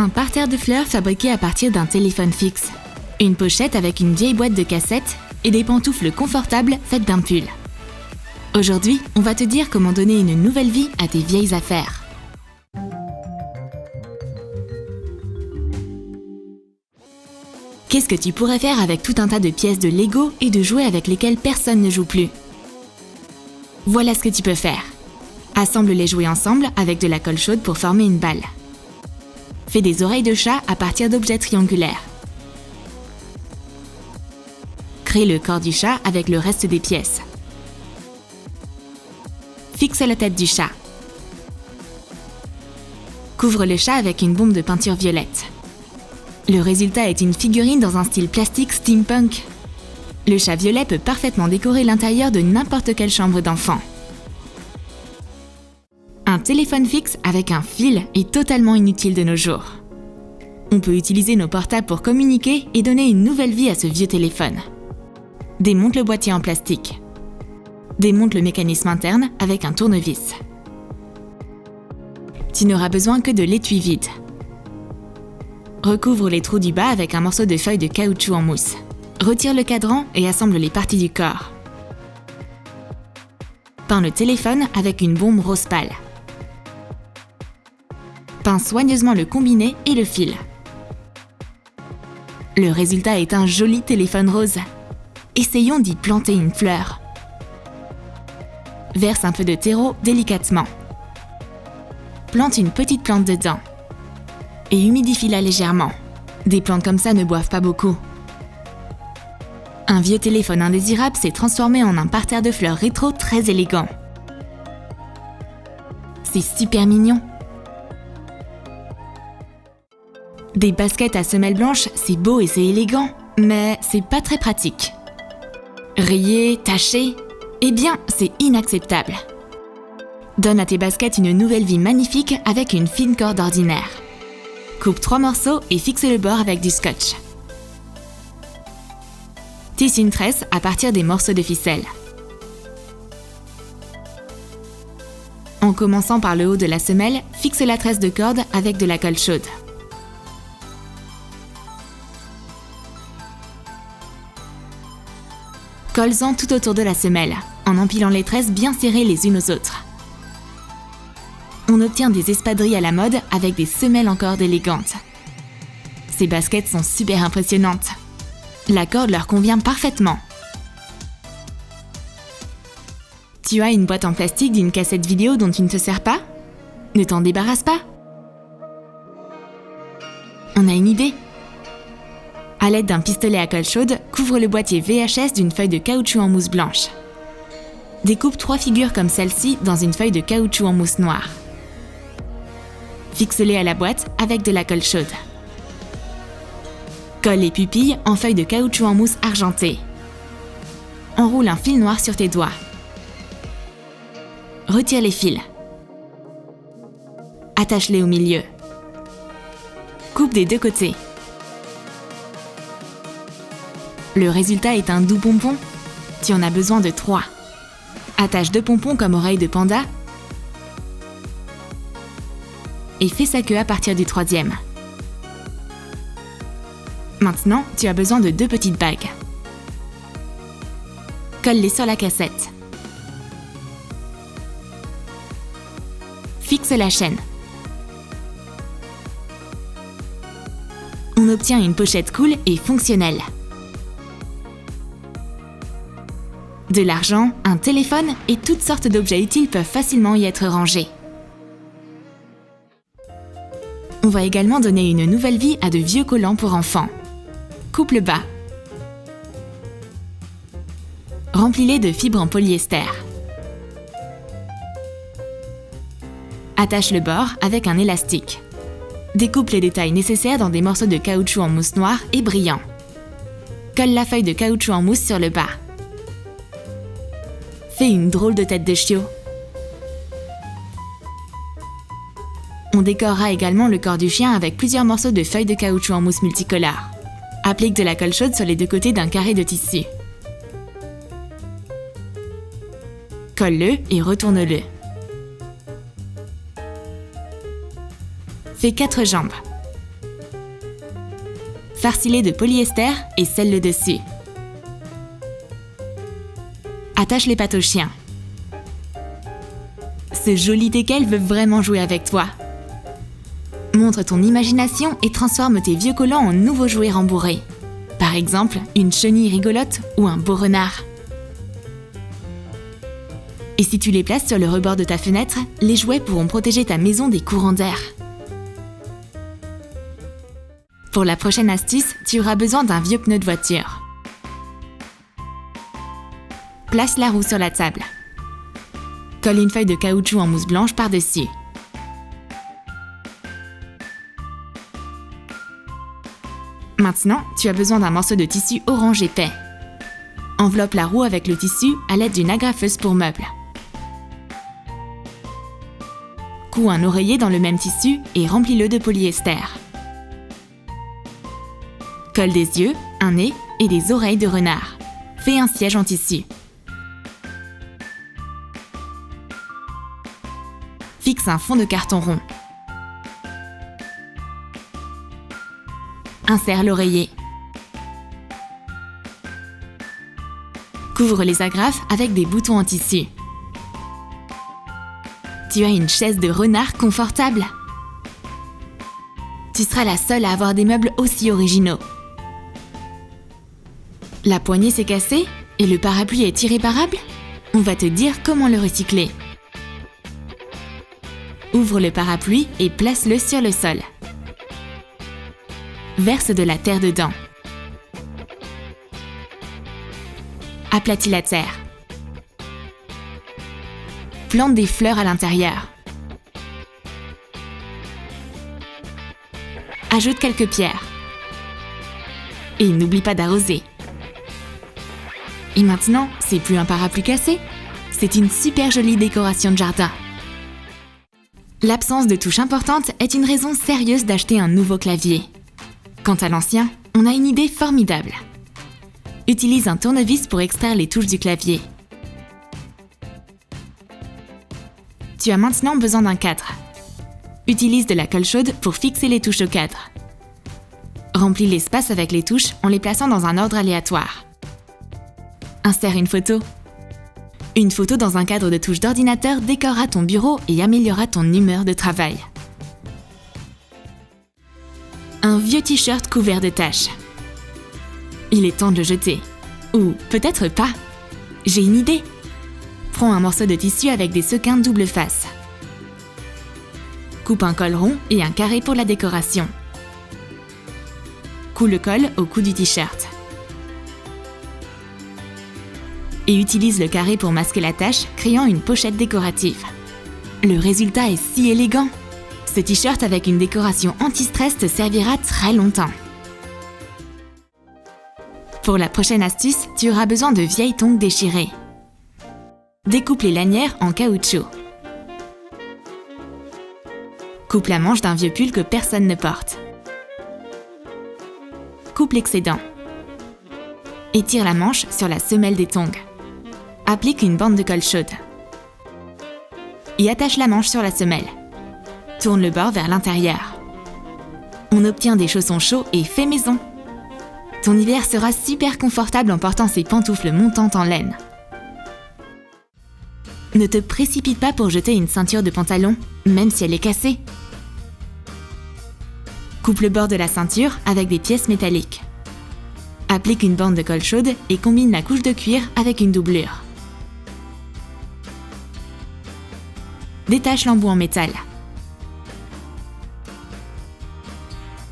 Un parterre de fleurs fabriqué à partir d'un téléphone fixe, une pochette avec une vieille boîte de cassettes et des pantoufles confortables faites d'un pull. Aujourd'hui, on va te dire comment donner une nouvelle vie à tes vieilles affaires. Qu'est-ce que tu pourrais faire avec tout un tas de pièces de Lego et de jouets avec lesquels personne ne joue plus? Voilà ce que tu peux faire. Assemble les jouets ensemble avec de la colle chaude pour former une balle. Fais des oreilles de chat à partir d'objets triangulaires. Crée le corps du chat avec le reste des pièces. Fixe la tête du chat. Couvre le chat avec une bombe de peinture violette. Le résultat est une figurine dans un style plastique steampunk. Le chat violet peut parfaitement décorer l'intérieur de n'importe quelle chambre d'enfant. Un téléphone fixe avec un fil est totalement inutile de nos jours. On peut utiliser nos portables pour communiquer et donner une nouvelle vie à ce vieux téléphone. Démonte le boîtier en plastique. Démonte le mécanisme interne avec un tournevis. Tu n'auras besoin que de l'étui vide. Recouvre les trous du bas avec un morceau de feuille de caoutchouc en mousse. Retire le cadran et assemble les parties du corps. Peins le téléphone avec une bombe rose pâle. Peins soigneusement le combiné et le fil. Le résultat est un joli téléphone rose. Essayons d'y planter une fleur. Verse un peu de terreau délicatement. Plante une petite plante dedans. Et humidifie-la légèrement. Des plantes comme ça ne boivent pas beaucoup. Un vieux téléphone indésirable s'est transformé en un parterre de fleurs rétro très élégant. C'est super mignon. Des baskets à semelles blanches, c'est beau et c'est élégant, mais c'est pas très pratique. Rayé, taché, eh bien, c'est inacceptable. Donne à tes baskets une nouvelle vie magnifique avec une fine corde ordinaire. Coupe 3 morceaux et fixe le bord avec du scotch. Tisse une tresse à partir des morceaux de ficelle. En commençant par le haut de la semelle, fixe la tresse de corde avec de la colle chaude. Colle-en tout autour de la semelle, en empilant les tresses bien serrées les unes aux autres. On obtient des espadrilles à la mode avec des semelles en corde élégantes. Ces baskets sont super impressionnantes. La corde leur convient parfaitement. Tu as une boîte en plastique d'une cassette vidéo dont tu ne te sers pas? Ne t'en débarrasse pas. On a une idée. À l'aide d'un pistolet à colle chaude, couvre le boîtier VHS d'une feuille de caoutchouc en mousse blanche. Découpe 3 figures comme celle-ci dans une feuille de caoutchouc en mousse noire. Fixe-les à la boîte avec de la colle chaude. Colle les pupilles en feuille de caoutchouc en mousse argentée. Enroule un fil noir sur tes doigts. Retire les fils. Attache-les au milieu. Coupe des deux côtés. Le résultat est un doux pompon. Tu en as besoin de 3. Attache 2 pompons comme oreilles de panda et fais sa queue à partir du 3e. Maintenant, tu as besoin de 2 petites bagues. Colle-les sur la cassette. Fixe la chaîne. On obtient une pochette cool et fonctionnelle. De l'argent, un téléphone et toutes sortes d'objets utiles peuvent facilement y être rangés. On va également donner une nouvelle vie à de vieux collants pour enfants. Coupe le bas. Remplis-les de fibres en polyester. Attache le bord avec un élastique. Découpe les détails nécessaires dans des morceaux de caoutchouc en mousse noire et brillant. Colle la feuille de caoutchouc en mousse sur le bas. Fais une drôle de tête de chiot. On décorera également le corps du chien avec plusieurs morceaux de feuilles de caoutchouc en mousse multicolore. Applique de la colle chaude sur les 2 côtés d'un carré de tissu. Colle-le et retourne-le. Fais 4 jambes. Farcis-les de polyester et scelle-le dessus. Attache les pattes au chien. Ce joli teckel veut vraiment jouer avec toi. Montre ton imagination et transforme tes vieux collants en nouveaux jouets rembourrés. Par exemple, une chenille rigolote ou un beau renard. Et si tu les places sur le rebord de ta fenêtre, les jouets pourront protéger ta maison des courants d'air. Pour la prochaine astuce, tu auras besoin d'un vieux pneu de voiture. Place la roue sur la table. Colle une feuille de caoutchouc en mousse blanche par-dessus. Maintenant, tu as besoin d'un morceau de tissu orange épais. Enveloppe la roue avec le tissu à l'aide d'une agrafeuse pour meubles. Couds un oreiller dans le même tissu et remplis-le de polyester. Colle des yeux, un nez et des oreilles de renard. Fais un siège en tissu. Fixe un fond de carton rond. Insère l'oreiller. Couvre les agrafes avec des boutons en tissu. Tu as une chaise de renard confortable. Tu seras la seule à avoir des meubles aussi originaux. La poignée s'est cassée et le parapluie est irréparable? On va te dire comment le recycler. Ouvre le parapluie et place-le sur le sol. Verse de la terre dedans. Aplatis la terre. Plante des fleurs à l'intérieur. Ajoute quelques pierres. Et n'oublie pas d'arroser. Et maintenant, c'est plus un parapluie cassé, c'est une super jolie décoration de jardin. L'absence de touches importantes est une raison sérieuse d'acheter un nouveau clavier. Quant à l'ancien, on a une idée formidable. Utilise un tournevis pour extraire les touches du clavier. Tu as maintenant besoin d'un cadre. Utilise de la colle chaude pour fixer les touches au cadre. Remplis l'espace avec les touches en les plaçant dans un ordre aléatoire. Insère une photo. Une photo dans un cadre de touches d'ordinateur décorera ton bureau et améliorera ton humeur de travail. Un vieux t-shirt couvert de taches. Il est temps de le jeter. Ou peut-être pas. J'ai une idée. Prends un morceau de tissu avec des sequins double face. Coupe un col rond et un carré pour la décoration. Coule le col au cou du t-shirt. Et utilise le carré pour masquer la tache, créant une pochette décorative. Le résultat est si élégant. Ce t-shirt avec une décoration anti-stress te servira très longtemps. Pour la prochaine astuce, tu auras besoin de vieilles tongs déchirées. Découpe les lanières en caoutchouc. Coupe la manche d'un vieux pull que personne ne porte. Coupe l'excédent. Étire la manche sur la semelle des tongs. Applique une bande de colle chaude. Et attache la manche sur la semelle. Tourne le bord vers l'intérieur. On obtient des chaussons chauds et fait maison. Ton hiver sera super confortable en portant ces pantoufles montantes en laine. Ne te précipite pas pour jeter une ceinture de pantalon, même si elle est cassée. Coupe le bord de la ceinture avec des pièces métalliques. Applique une bande de colle chaude et combine la couche de cuir avec une doublure. Détache l'embout en métal.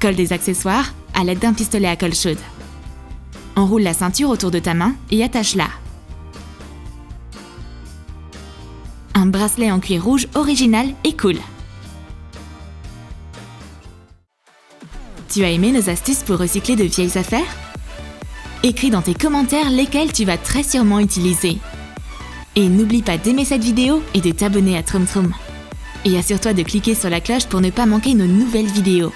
Colle des accessoires à l'aide d'un pistolet à colle chaude. Enroule la ceinture autour de ta main et attache-la. Un bracelet en cuir rouge original et cool. Tu as aimé nos astuces pour recycler de vieilles affaires? Écris dans tes commentaires lesquelles tu vas très sûrement utiliser. Et n'oublie pas d'aimer cette vidéo et de t'abonner à Troum Troum. Et assure-toi de cliquer sur la cloche pour ne pas manquer nos nouvelles vidéos.